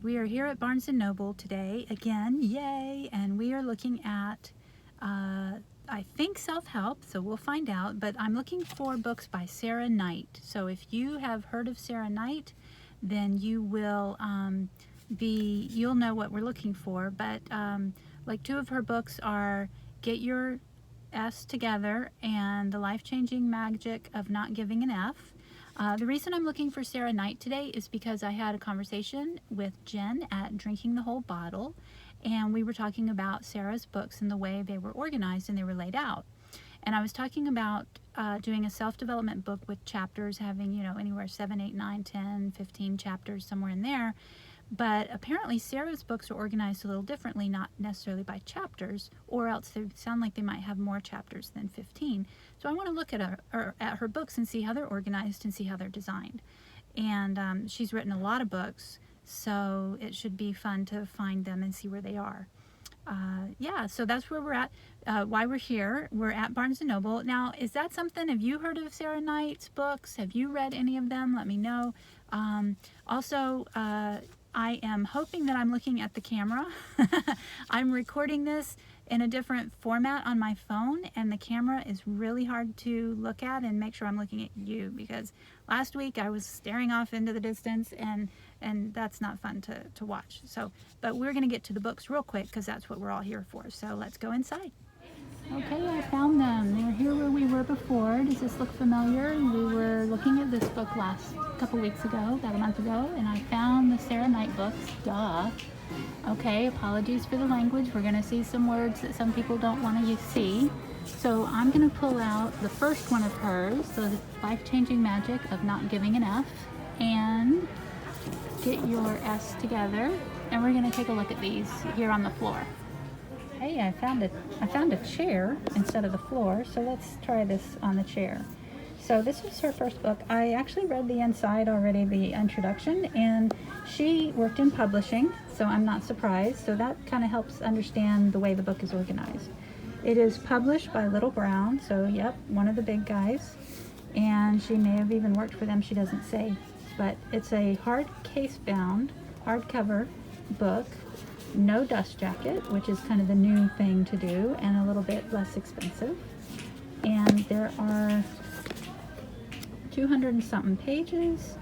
We are here at Barnes & Noble today, again, yay, and we are looking at, I think self-help, so we'll find out, but I'm looking for books by Sarah Knight. So if you have heard of Sarah Knight, then you will you'll know what we're looking for, but like two of her books are Get Your S Together and The Life-Changing Magic of Not Giving an F. The reason I'm looking for Sarah Knight today is because I had a conversation with Jen at Drinking the Whole Bottle, and we were talking about Sarah's books and the way they were organized and they were laid out. And I was talking about doing a self-development book with chapters having, you know, anywhere 7, 8, 9, 10, 15 chapters, somewhere in there. But apparently Sarah's books are organized a little differently, not necessarily by chapters, or else they sound like they might have more chapters than 15. So I want to look at her books and see how they're organized and see how they're designed. And she's written a lot of books, so it should be fun to find them and see where they are. Yeah, so that's where we're at, why we're here. We're at Barnes & Noble. Now, is that something, have you heard of Sarah Knight's books? Have you read any of them? Let me know. Also, I am hoping that I'm looking at the camera. I'm recording this in a different format on my phone, and the camera is really hard to look at and make sure I'm looking at you, because last week I was staring off into the distance, and that's not fun to watch. So, but we're going to get to the books real quick because that's what we're all here for. So let's go inside. Okay, I found them. They were here where we were before. Does this look familiar? We were looking at this book couple weeks ago, about a month ago, and I found the Sarah Knight books. Duh. Okay, apologies for the language. We're going to see some words that some people don't want to see. So I'm going to pull out the first one of hers, the Life-Changing Magic of Not Giving an F, and Get Your S Together. And we're going to take a look at these here on the floor. Hey, I found a chair instead of the floor, so let's try this on the chair. So this was her first book. I actually read the inside already, the introduction, and she worked in publishing, so I'm not surprised. So that kind of helps understand the way the book is organized. It is published by Little Brown, so yep, one of the big guys, and she may have even worked for them, she doesn't say. But it's a hard case-bound, hardcover book. No dust jacket, which is kind of the new thing to do, and a little bit less expensive. And there are 200 and something pages,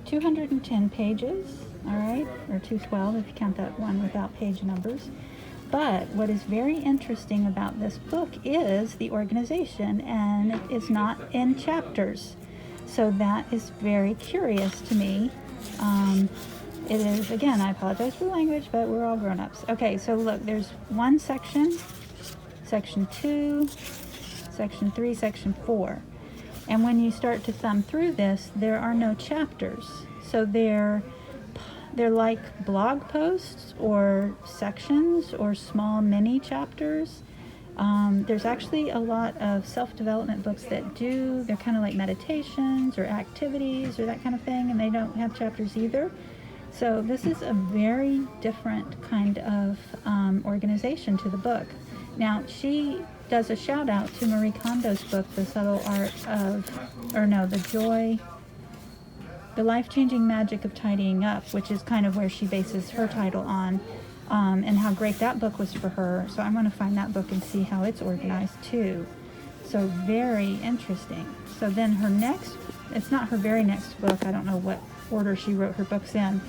210 pages, all right, or 212 if you count that one without page numbers. But what is very interesting about this book is the organization, and it is not in chapters. So that is very curious to me. It is, again, I apologize for the language, but we're all grown-ups. Okay, so look, there's one section, section 2, section 3, section 4. And when you start to thumb through this, there are no chapters. So they're like blog posts or sections or small mini chapters. There's actually a lot of self-development books that they're kind of like meditations or activities or that kind of thing, and they don't have chapters either. So this is a very different kind of organization to the book. Now, she does a shout out to Marie Kondo's book, The Life-Changing Magic of Tidying Up, which is kind of where she bases her title on, and how great that book was for her. So I'm going to find that book and see how it's organized too. So very interesting. So then it's not her very next book, I don't know what order she wrote her books in,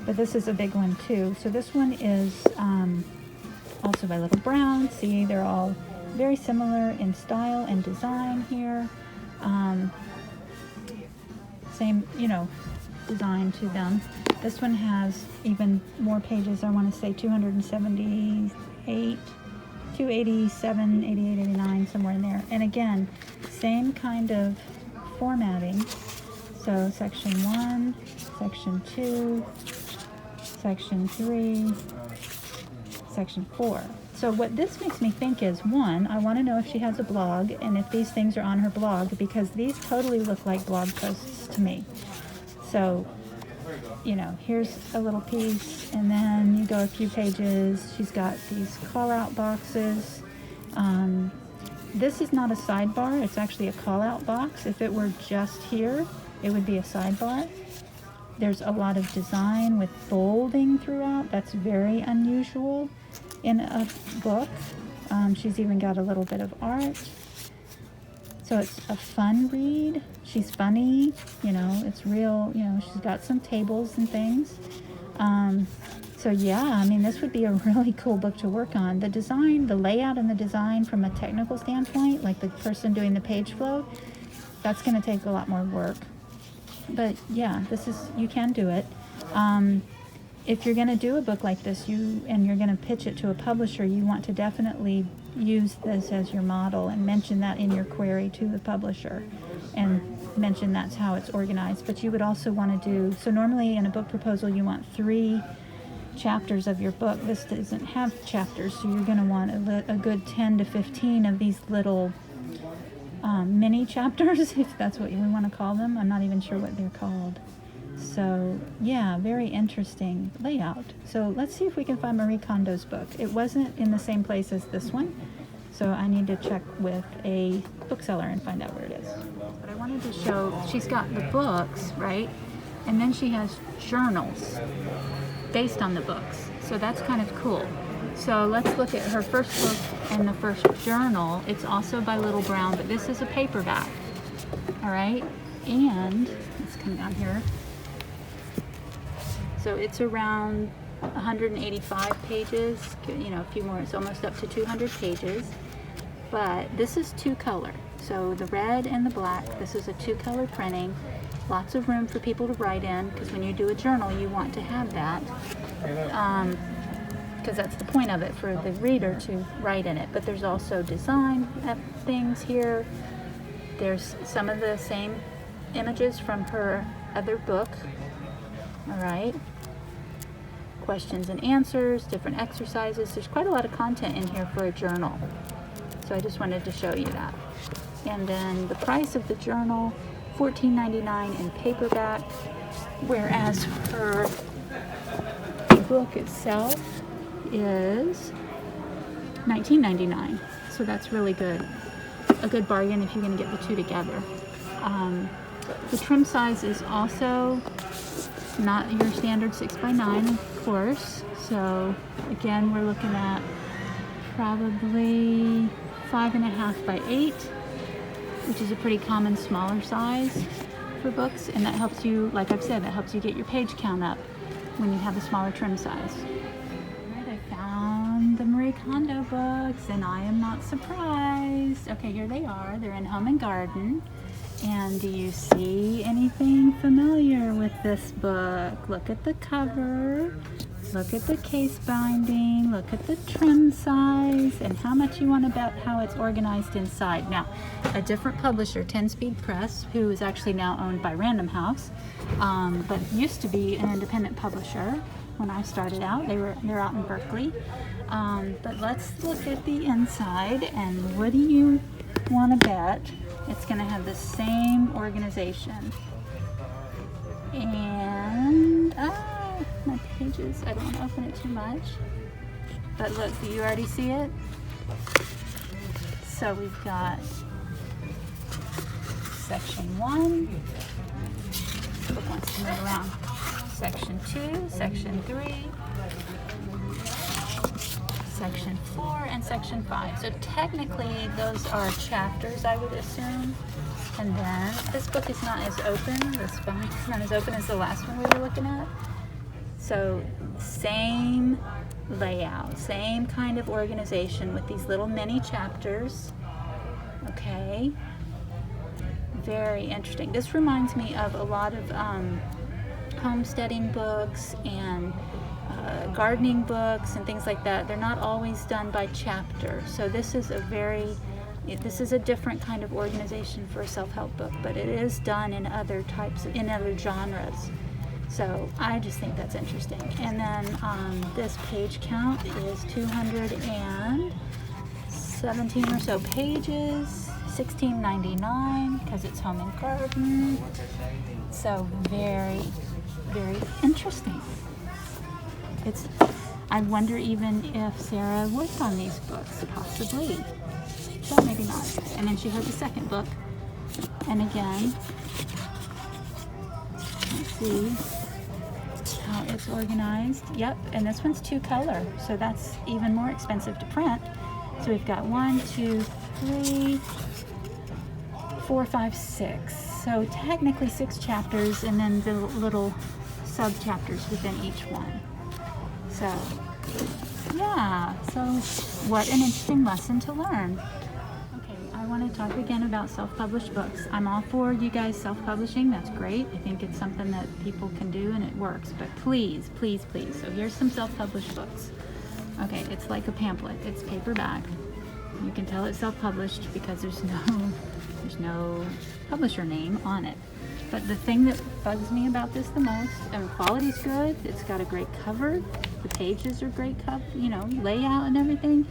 but this is a big one too. So this one is also by Little Brown. See, they're all very similar in style and design here. Same, design to them. This one has even more pages. I want to say 278, 287, 88, 89, somewhere in there. And again, same kind of formatting. So section 1, section 2, section 3, section 4. So what this makes me think is, one, I want to know if she has a blog and if these things are on her blog, because these totally look like blog posts to me. So, here's a little piece, and then you go a few pages. She's got these call-out boxes. This is not a sidebar. It's actually a call-out box. If it were just here, it would be a sidebar. There's a lot of design with bolding throughout. That's very unusual in a book. She's even got a little bit of art. So it's a fun read. She's funny, you know, it's real, you know, she's got some tables and things. So yeah, I mean, this would be a really cool book to work on. The design, the layout and the design from a technical standpoint, like the person doing the page flow, that's going to take a lot more work. But yeah, you can do it. If you're going to do a book like this, and you're going to pitch it to a publisher, you want to definitely use this as your model and mention that in your query to the publisher and mention that's how it's organized. But you would also want to so normally in a book proposal you want 3 chapters of your book. This doesn't have chapters, so you're going to want a good 10 to 15 of these little mini chapters, if that's what you want to call them. I'm not even sure what they're called. So yeah, very interesting layout. So let's see if we can find Marie Kondo's book. It wasn't in the same place as this one, so I need to check with a bookseller and find out where it is. But I wanted to show, she's got the books, right? And then she has journals based on the books. So that's kind of cool. So let's look at her first book and the first journal. It's also by Little Brown, but this is a paperback. All right, and let's come down here. So it's around 185 pages, you know, a few more, it's almost up to 200 pages. But this is 2-color. So the red and the black, this is a 2-color printing. Lots of room for people to write in, because when you do a journal, you want to have that. Because that's the point of it, for the reader to write in it. But there's also design things here. There's some of the same images from her other book. All right. Questions and answers, different exercises. There's quite a lot of content in here for a journal. So I just wanted to show you that. And then the price of the journal, $14.99 in paperback, whereas her book itself is $19.99. So that's really good. A good bargain if you're going to get the two together. The trim size is also not your standard 6x9, of course. So again, we're looking at probably 5.5 by 8, which is a pretty common smaller size for books, and that helps you, like I've said, that helps you get your page count up when you have a smaller trim size. All right, I found the Marie Kondo books, and I am not surprised. Okay, here they are. They're in Home and Garden. And do you see anything familiar with this book? Look at the cover, look at the case binding, look at the trim size, and how much you want to bet how it's organized inside. Now, a different publisher, 10 Speed Press, who is actually now owned by Random House, but used to be an independent publisher when I started out. They're out in Berkeley. But let's look at the inside, and what do you want to bet? It's going to have the same organization. And, my pages, I don't want to open it too much. But look, do you already see it? So we've got section 1. The book wants to move around. Section 2, section 3. Section 4 and section 5. So technically those are chapters, I would assume. And then this book is not as open, this spine is not as open as the last one we were looking at. So same layout, same kind of organization with these little mini chapters. Okay, very interesting. This reminds me of a lot of homesteading books and gardening books and things like that. They're not always done by chapter. So this is a different kind of organization for a self-help book, but it is done in other genres. So I just think that's interesting. And then this page count is 217 or so pages, $16.99 because it's Home and Garden. So very, very interesting. I wonder even if Sarah worked on these books, possibly, but maybe not. And then she has a second book, and again, let's see, how it's organized. Yep, and this one's 2-color, so that's even more expensive to print. So we've got 1, 2, 3, 4, 5, 6. So technically 6 chapters, and then the little sub-chapters within each one. So, yeah, so what an interesting lesson to learn. Okay, I want to talk again about self-published books. I'm all for you guys self-publishing. That's great. I think it's something that people can do and it works. But please, please, please. So here's some self-published books. Okay, it's like a pamphlet. It's paperback. You can tell it's self-published because there's no publisher name on it. But the thing that bugs me about this the most, and quality's good, it's got a great cover, the pages are great layout and everything.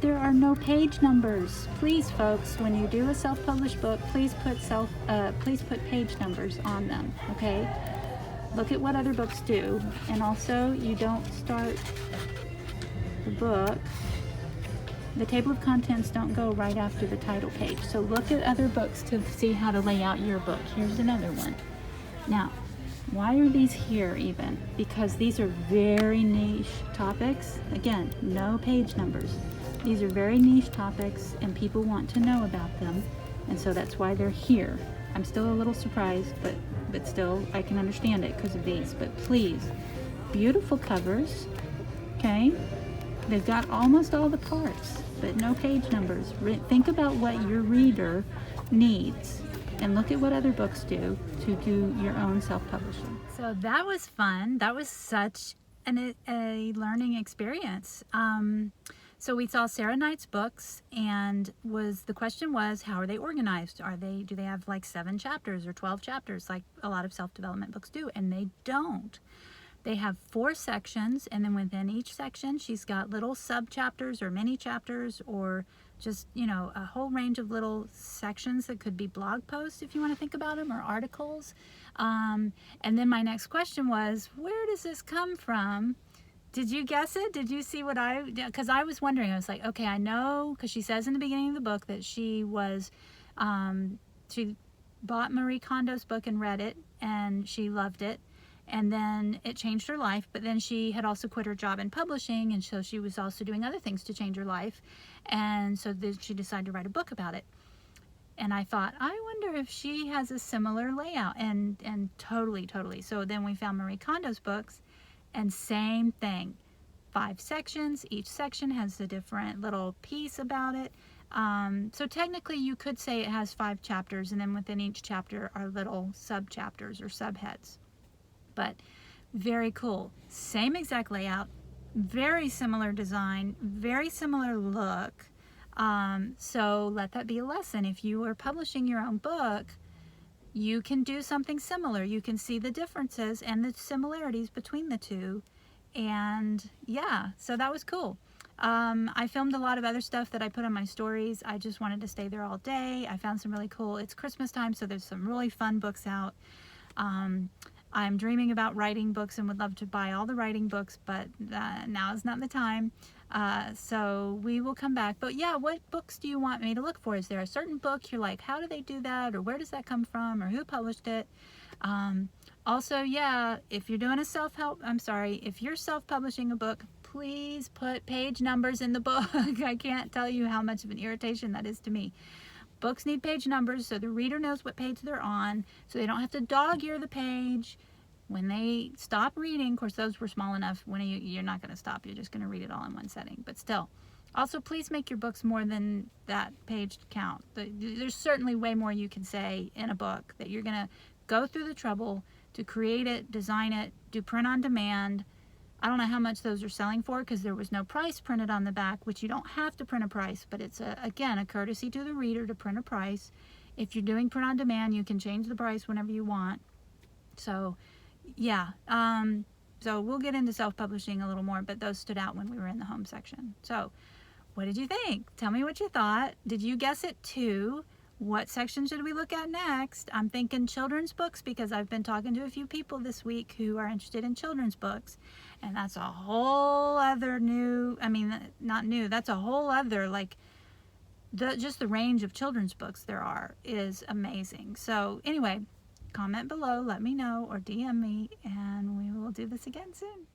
There are no page numbers. Please, folks, when you do a self-published book, please put page numbers on them, okay? Look at what other books do. And also, you don't start the book. The table of contents don't go right after the title page. So look at other books to see how to lay out your book. Here's another one. Now, why are these here even? Because these are very niche topics. Again, no page numbers. These are very niche topics and people want to know about them. And so that's why they're here. I'm still a little surprised, but still I can understand it because of these. But please, beautiful covers, okay? They've got almost all the parts, but no page numbers. Think about what your reader needs and look at what other books do to do your own self-publishing. So that was fun. That was such a learning experience. So we saw Sarah Knight's books, and the question was, how are they organized? Do they have like 7 chapters or 12 chapters like a lot of self-development books do? And they don't. They have 4 sections, and then within each section, she's got little sub-chapters or mini-chapters or just, a whole range of little sections that could be blog posts if you want to think about them, or articles. And then my next question was, where does this come from? Did you guess it? Did you see because I was wondering, I was like, okay, I know, because she says in the beginning of the book that she bought Marie Kondo's book and read it, and she loved it. And then it changed her life, but then she had also quit her job in publishing, and so she was also doing other things to change her life. And so then she decided to write a book about it. And I thought, I wonder if she has a similar layout, and totally. So then we found Marie Kondo's books, and same thing. 5 sections, each section has a different little piece about it. So technically you could say it has 5 chapters, and then within each chapter are little sub-chapters or subheads. But very cool. Same exact layout, very similar design, very similar look. So let that be a lesson. If you are publishing your own book, you can do something similar. You can see the differences and the similarities between the two. And yeah, so that was cool. I filmed a lot of other stuff that I put on my stories. I just wanted to stay there all day. I found some really cool, it's Christmas time, so there's some really fun books out. I'm dreaming about writing books and would love to buy all the writing books, but now is not the time. So we will come back. But yeah, what books do you want me to look for? Is there a certain book you're like, how do they do that? Or where does that come from? Or who published it? Also, yeah, if you're doing if you're self-publishing a book, please put page numbers in the book. I can't tell you how much of an irritation that is to me. Books need page numbers so the reader knows what page they're on, so they don't have to dog-ear the page when they stop reading. Of course, those were small enough. When you're not going to stop, you're just going to read it all in one setting. But still, also please make your books more than that page count. There's certainly way more you can say in a book that you're going to go through the trouble to create it, design it, do print on demand. I don't know how much those are selling for because there was no price printed on the back, which you don't have to print a price, but it's again a courtesy to the reader to print a price. If you're doing print on demand, you can change the price whenever you want. So yeah, so we'll get into self-publishing a little more, but those stood out when we were in the home section. So what did you think? Tell me what you thought. Did you guess it too? What section should we look at next? I'm thinking children's books because I've been talking to a few people this week who are interested in children's books, and that's a whole other that's a whole other, just the range of children's books there is amazing. So anyway, comment below, let me know, or DM me, and we will do this again soon.